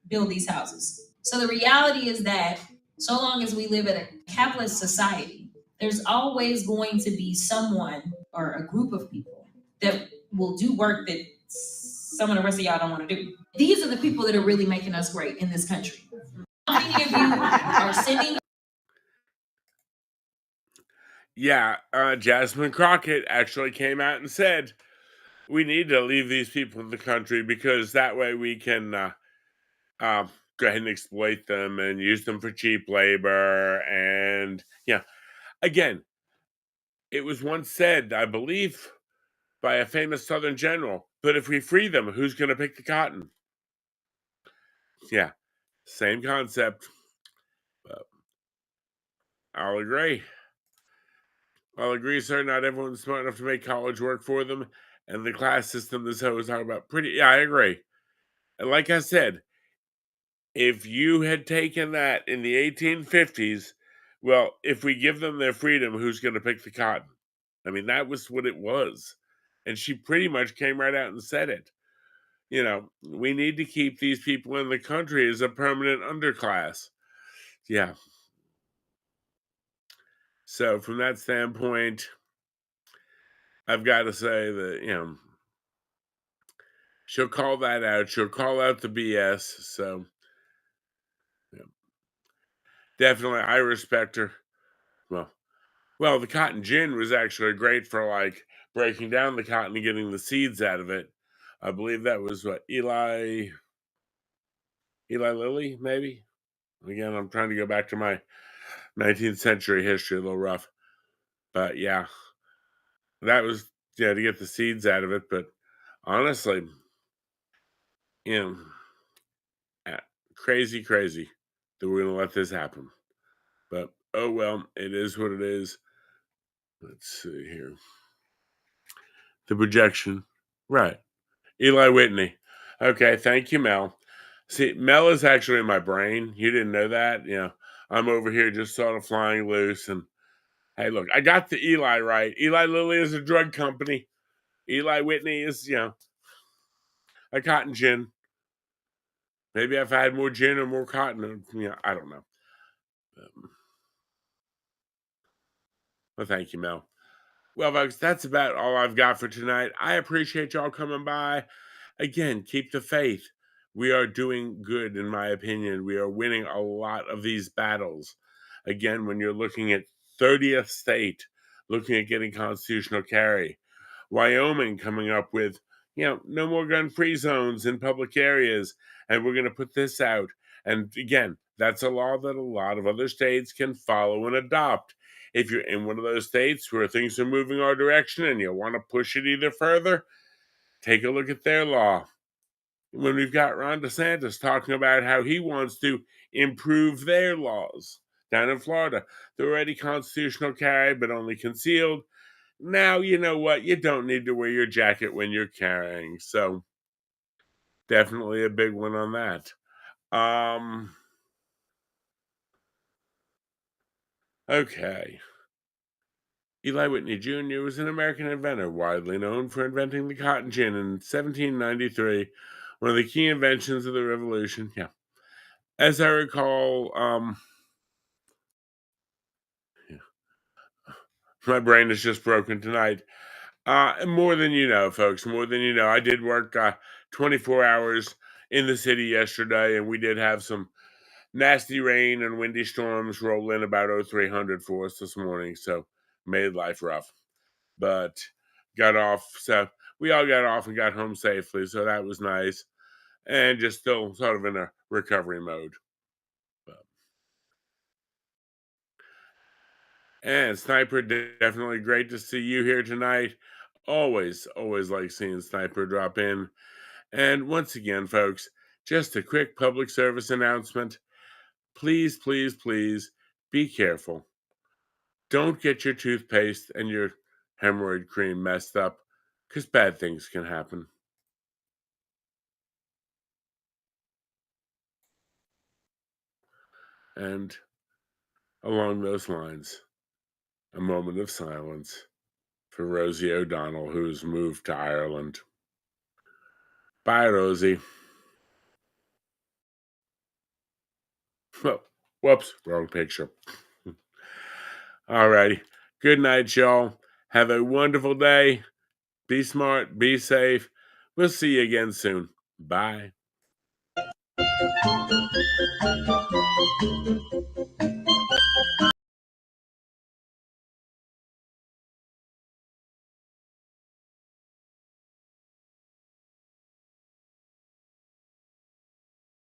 build these houses? So the reality is that so long as we live in a capitalist society, there's always going to be someone or a group of people that will do work that some of the rest of y'all don't want to do. These are the people that are really making us great in this country. How many of you are sending?
Yeah, Jasmine Crockett actually came out and said, we need to leave these people in the country because that way we can go ahead and exploit them and use them for cheap labor. And again, it was once said, I believe, by a famous Southern general, but if we free them, who's going to pick the cotton? Yeah, same concept. But I'll agree. I'll agree, sir. Not everyone's smart enough to make college work for them. And the class system this hoe was talking about I agree. And like I said, if you had taken that in the 1850s, well, if we give them their freedom, who's going to pick the cotton? I mean, that was what it was. And she pretty much came right out and said it. We need to keep these people in the country as a permanent underclass. Yeah. So from that standpoint, I've got to say that, she'll call that out. She'll call out the BS. So, definitely, I respect her. Well, the cotton gin was actually great for like breaking down the cotton and getting the seeds out of it. I believe that was what Eli Lilly, maybe. Again, I'm trying to go back to my 19th century history, a little rough. But yeah, that was to get the seeds out of it. But honestly, crazy that we're gonna let this happen. But oh well, it is what it is. Let's see here. The projection. Right. Eli Whitney. Okay, thank you, Mel. See, Mel is actually in my brain. You didn't know that? I'm over here just sort of flying loose. And hey, look, I got the Eli right. Eli Lilly is a drug company. Eli Whitney is, a cotton gin. Maybe if I had more gin or more cotton, I don't know. Well, thank you, Mel. Well, folks, that's about all I've got for tonight. I appreciate y'all coming by. Again, keep the faith. We are doing good, in my opinion. We are winning a lot of these battles. Again, when you're looking at 30th state, looking at getting constitutional carry, Wyoming coming up with, no more gun-free zones in public areas, and we're going to put this out. And again, that's a law that a lot of other states can follow and adopt. If you're in one of those states where things are moving our direction and you want to push it either further, take a look at their law. When we've got Ron DeSantis talking about how he wants to improve their laws down in Florida, they're already constitutional carry, but only concealed. Now, you know what? You don't need to wear your jacket when you're carrying. So, definitely a big one on that. Okay. Eli Whitney Jr. was an American inventor, widely known for inventing the cotton gin in 1793, one of the key inventions of the Revolution. Yeah. As I recall, my brain is just broken tonight. More than you know, folks, more than you know. I did work 24 hours in the city yesterday, and we did have some nasty rain and windy storms roll in about 0300 for us this morning, so made life rough. But got off, so we all got off and got home safely, so that was nice. And just still sort of in a recovery mode. And Sniper, definitely great to see you here tonight. Always like seeing Sniper drop in. And once again, folks, just a quick public service announcement. Please, please, please be careful. Don't get your toothpaste and your hemorrhoid cream messed up, because bad things can happen. And along those lines, a moment of silence for Rosie O'Donnell, who's moved to Ireland. Bye, Rosie. Oh, whoops, wrong picture. All righty. Good night, y'all. Have a wonderful day. Be smart, be safe. We'll see you again soon. Bye.